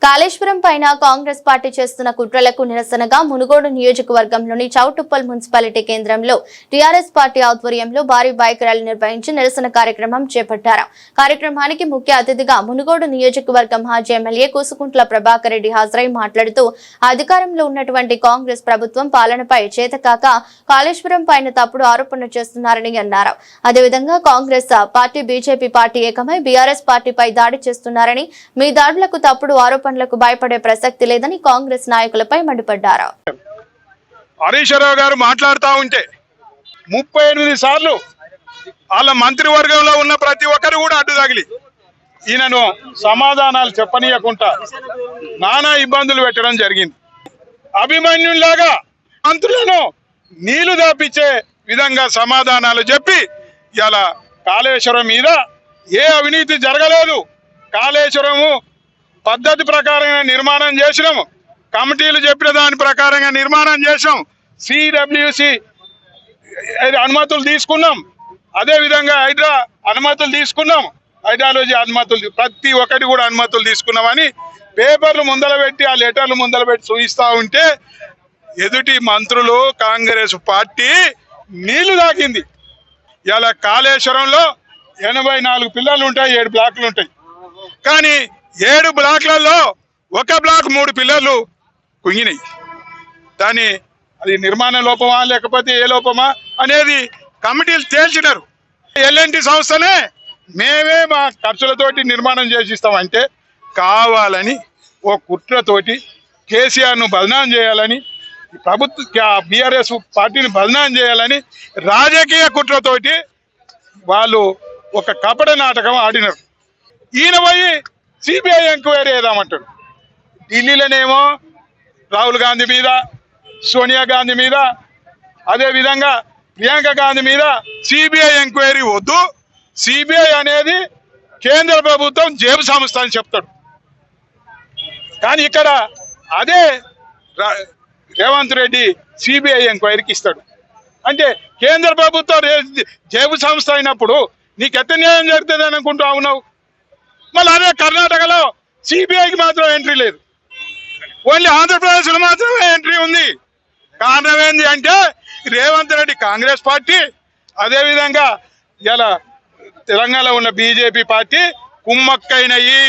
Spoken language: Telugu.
కాళేశ్వరం పైన కాంగ్రెస్ పార్టీ చేస్తున్న కుట్రలకు నిరసనగా మునుగోడు నియోజకవర్గంలోని చౌటుప్పల్ మున్సిపాలిటీ కేంద్రంలో టీఆర్ఎస్ పార్టీ ఆధ్వర్యంలో భారీ బైక్ ర్యాలీ నిర్వహించి నిరసన కార్యక్రమం చేపట్టారు. కార్యక్రమానికి ముఖ్య అతిథిగా మునుగోడు నియోజకవర్గం మాజీ ఎమ్మెల్యే కూసుకుంట్ల ప్రభాకర్ రెడ్డి హాజరై మాట్లాడుతూ అధికారంలో ఉన్నటువంటి కాంగ్రెస్ ప్రభుత్వం పాలనపై చేతకాక కాళేశ్వరం పైన తప్పుడు ఆరోపణలు చేస్తున్నారని అన్నారు. అదేవిధంగా కాంగ్రెస్ పార్టీ బీజేపీ పార్టీ ఏకమై బీఆర్ఎస్ పార్టీపై దాడి చేస్తున్నారని, మీ దాడులకు తప్పుడు ఆరోపణలకు భయపడే ప్రసక్తి లేదని కాంగ్రెస్ నాయకులపై మండిపడ్డారు. హరీష్ రావు గారు మాట్లాడుతూ ఉంటే 38 సార్లు వాళ్ళ మంత్రివర్గంలో ఉన్న ప్రతి ఒక్కరు కూడా అడ్డు తగిలి ఈయనను సమాధానాలు చెప్పనీయకుండా నానా ఇబ్బందులు పెట్టడం జరిగింది. అభిమన్యులాగా మంత్రులను నీళ్లు దాపించే విధంగా సమాధానాలు చెప్పి ఇలా కాళేశ్వరం మీద ఏ అవినీతి జరగలేదు, కాళేశ్వరము పద్ధతి ప్రకారంగా నిర్మాణం చేసినాము, కమిటీలు చెప్పిన దాని ప్రకారంగా నిర్మాణం చేసాం, సిడబ్ల్యూసి అనుమతులు తీసుకున్నాం, అదేవిధంగా హైడ్రా అనుమతులు తీసుకున్నాం, హైడ్రాలజీ అనుమతులు ప్రతి ఒక్కటి కూడా అనుమతులు తీసుకున్నామని పేపర్లు ముందల పెట్టి ఆ లెటర్లు ముందల పెట్టి చూపిస్తూ ఉంటే ఎదుటి మంత్రులు కాంగ్రెస్ పార్టీ నీళ్లు తాకింది. ఇలా కాళేశ్వరంలో 84 పిల్లలు ఉంటాయి, 7 బ్లాక్లు ఉంటాయి. కానీ 7 బ్లాక్లలో ఒక బ్లాక్ 3 పిల్లలు కుంగినాయి. దాని అది నిర్మాణ లోపమా లేకపోతే ఏ లోపమా అనేది కమిటీలు తేల్చినారు. ఎల్ఎన్టీ సంస్థనే మేమే మా ఖర్చులతోటి నిర్మాణం చేసిస్తామంటే కావాలని ఓ కుట్రతోటి కేసీఆర్ను బదనాం చేయాలని, ప్రభుత్వ బీఆర్ఎస్ పార్టీని బదనాం చేయాలని రాజకీయ కుట్రతోటి వాళ్ళు ఒక కపట నాటకం ఆడినారు. ఈయన పోయి సిబిఐ ఎంక్వైరీ చేద్దామంటాడు. ఢిల్లీలోనేమో రాహుల్ గాంధీ మీద, సోనియా గాంధీ మీద, అదేవిధంగా ప్రియాంక గాంధీ మీద సిబిఐ ఎంక్వైరీ వద్దు, సిబిఐ అనేది కేంద్ర ప్రభుత్వం జేబు సంస్థ అని చెప్తాడు. కానీ ఇక్కడ అదే రేవంత్ రెడ్డి సిబిఐ ఎంక్వైరీకి ఇస్తాడు. అంటే కేంద్ర ప్రభుత్వం జేబు సంస్థ అయినప్పుడు నీకు ఎంత న్యాయం జరుగుతుంది అని అనుకుంటూ ఉన్నావు. మళ్ళీ అదే కర్ణాటకలో సిబిఐకి మాత్రం ఎంట్రీ లేదు, ఓన్లీ ఆంధ్రప్రదేశ్లో మాత్రమే ఎంట్రీ ఉంది. కారణం ఏంటి అంటే రేవంత్ రెడ్డి కాంగ్రెస్ పార్టీ, అదేవిధంగా ఇలా తెలంగాణలో ఉన్న బీజేపీ పార్టీ కుమ్మక్కైనయి.